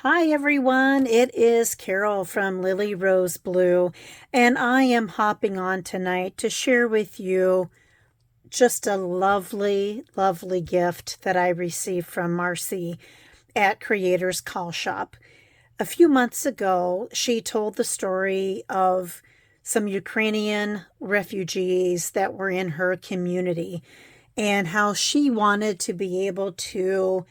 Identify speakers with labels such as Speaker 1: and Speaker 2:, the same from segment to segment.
Speaker 1: Hi everyone, it is Carol from Lily Rose Blue, and I am hopping on tonight to share with you just a lovely, lovely gift that I received from Marci at Creators Call Shop. A few months ago, she told the story of some Ukrainian refugees that were in her community and how she wanted to be able to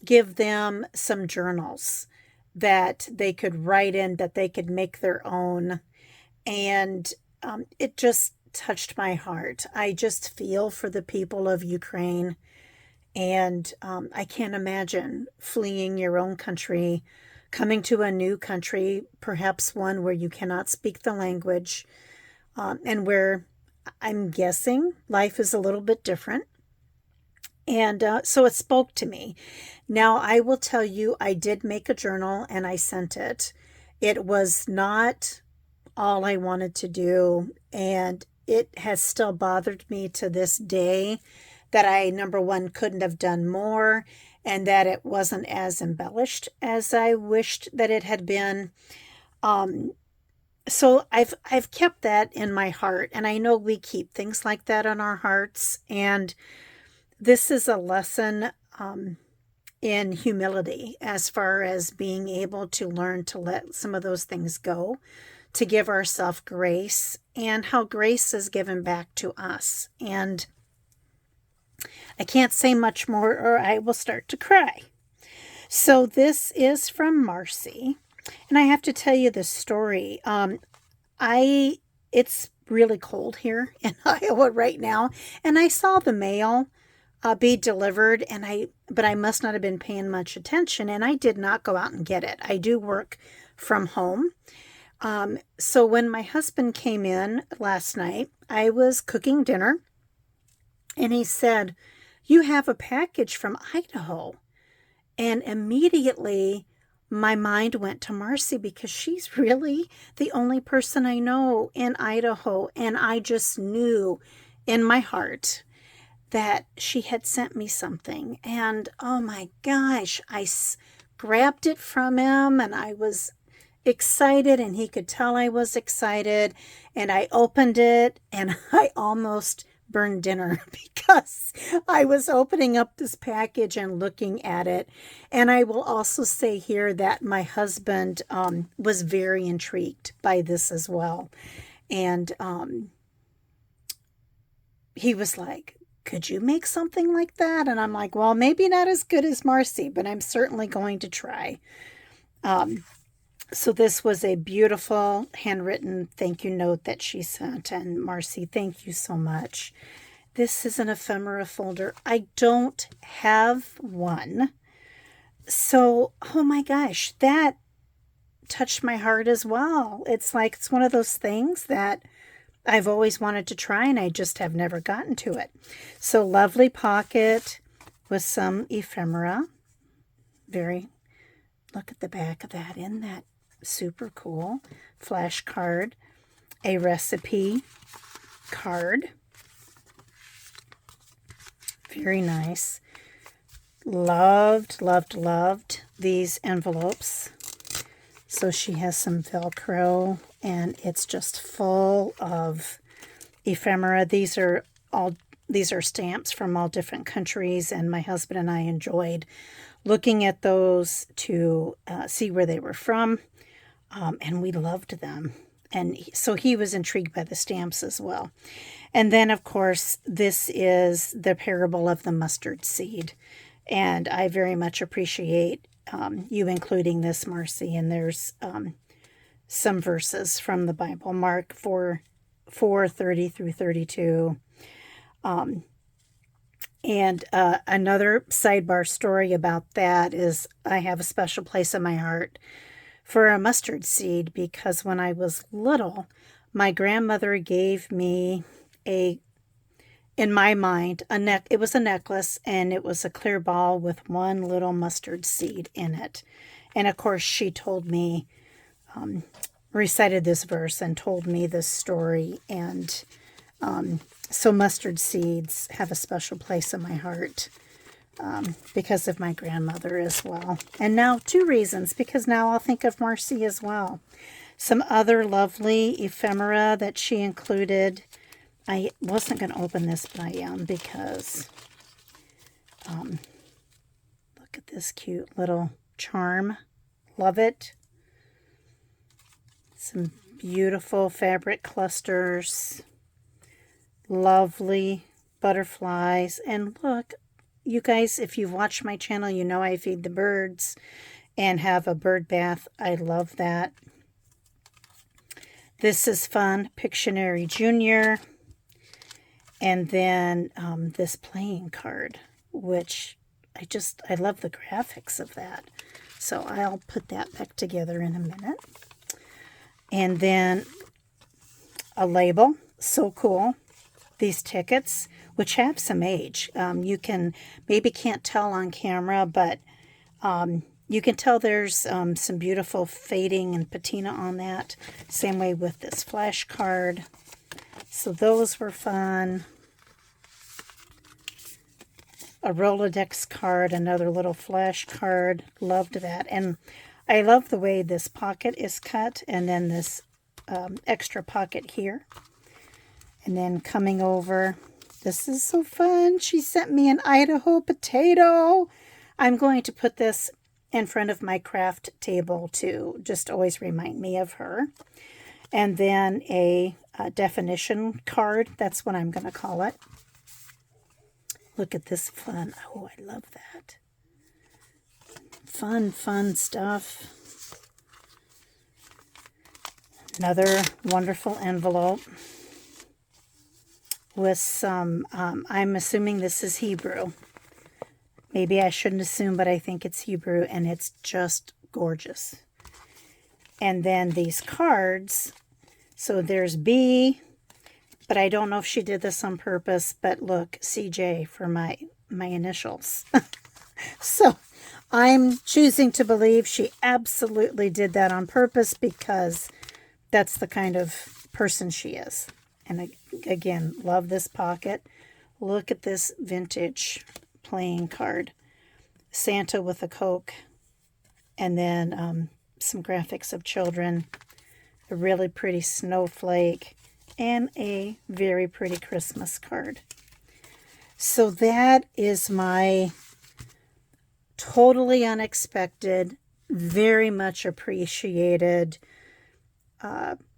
Speaker 1: give them some journals that they could write in, that they could make their own. And it just touched my heart. I just feel for the people of Ukraine. And I can't imagine fleeing your own country, coming to a new country, perhaps one where you cannot speak the language, and where I'm guessing life is a little bit different. And so it spoke to me. Now, I will tell you, I did make a journal and I sent it. It was not all I wanted to do. And it has still bothered me to this day that I, number one, couldn't have done more and that it wasn't as embellished as I wished that it had been. Um, so I've kept that in my heart, and I know we keep things like that in our hearts. And this is a lesson in humility as far as being able to learn to let some of those things go, to give ourselves grace, and how grace is given back to us. And I can't say much more or I will start to cry. So this is from Marci, and I have to tell you this story. I It's really cold here in Iowa right now, and I saw the mail be delivered, but I must not have been paying much attention, and I did not go out and get it. I do work from home. So when my husband came in last night, I was cooking dinner, and he said, "You have a package from Idaho." And immediately my mind went to Marci because she's really the only person I know in Idaho, and I just knew in my heart that she had sent me something. And oh my gosh, grabbed it from him and I was excited, and he could tell I was excited. And I opened it and I almost burned dinner because I was opening up this package and looking at it. And I will also say here that my husband was very intrigued by this as well. And he was like, "Could you make something like that?" And I'm like, "Well, maybe not as good as Marci, but I'm certainly going to try." Um, so this was a beautiful handwritten thank you note that she sent. And Marci, thank you so much. This is an ephemera folder. I don't have one. So, oh my gosh, that touched my heart as well. It's like it's one of those things that I've always wanted to try, and I just have never gotten to it. So lovely pocket with some ephemera. Look at the back of that. Isn't that super cool? Flashcard, a recipe card. Very nice. Loved, loved, loved these envelopes. So she has some Velcro, and it's just full of ephemera. These are stamps from all different countries, and my husband and I enjoyed looking at those to see where they were from, and we loved them. And so he was intrigued by the stamps as well. And then, of course, this is the parable of the mustard seed, and I very much appreciate you including this, Marci. And there's some verses from the Bible, Mark 4:30 through 32. And another sidebar story about that is I have a special place in my heart for a mustard seed because when I was little, my grandmother gave me in my mind, it was a necklace, and it was a clear ball with one little mustard seed in it. And of course, she told me, recited this verse and told me this story. And so mustard seeds have a special place in my heart because of my grandmother as well. And now 2 reasons, because now I'll think of Marci as well. Some other lovely ephemera that she included. I wasn't going to open this, but I am, because look at this cute little charm. Love it. Some beautiful fabric clusters. Lovely butterflies. And look, you guys, if you've watched my channel, you know I feed the birds and have a bird bath. I love that. This is fun. Pictionary Junior. And then this playing card, which I love the graphics of that. So I'll put that back together in a minute. And then a label. So cool. These tickets, which have some age. You can maybe can't tell on camera, but you can tell there's some beautiful fading and patina on that. Same way with this flash card. So those were fun. A Rolodex card, another little flash card. Loved that. And I love the way this pocket is cut, and then this extra pocket here. And then coming over, this is so fun. She sent me an Idaho potato. I'm going to put this in front of my craft table to just always remind me of her. And then a definition card. That's what I'm going to call it. Look at this fun. Oh, I love that. Fun, fun stuff. Another wonderful envelope with some, I'm assuming this is Hebrew. Maybe I shouldn't assume, but I think it's Hebrew, and it's just gorgeous. And then these cards. So there's B, but I don't know if she did this on purpose, but look, CJ for my initials. So I'm choosing to believe she absolutely did that on purpose, because that's the kind of person she is. And again, love this pocket. Look at this vintage playing card. Santa with a Coke. And then some graphics of children. A really pretty snowflake. And a very pretty Christmas card. So that is my totally unexpected, very much appreciated,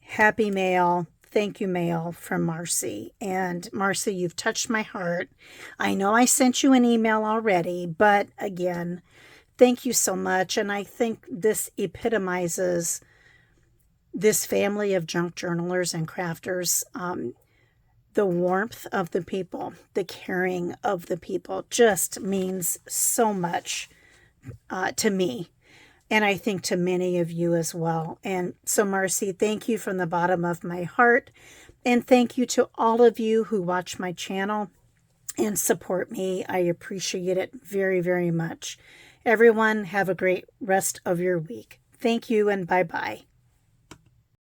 Speaker 1: happy mail. Thank you mail from Marci. And Marci, you've touched my heart. I know I sent you an email already, but again, thank you so much. And I think this epitomizes this family of junk journalers and crafters. The warmth of the people, the caring of the people just means so much to me. And I think to many of you as well. And so, Marci, thank you from the bottom of my heart. And thank you to all of you who watch my channel and support me. I appreciate it very, very much. Everyone, have a great rest of your week. Thank you, and bye-bye.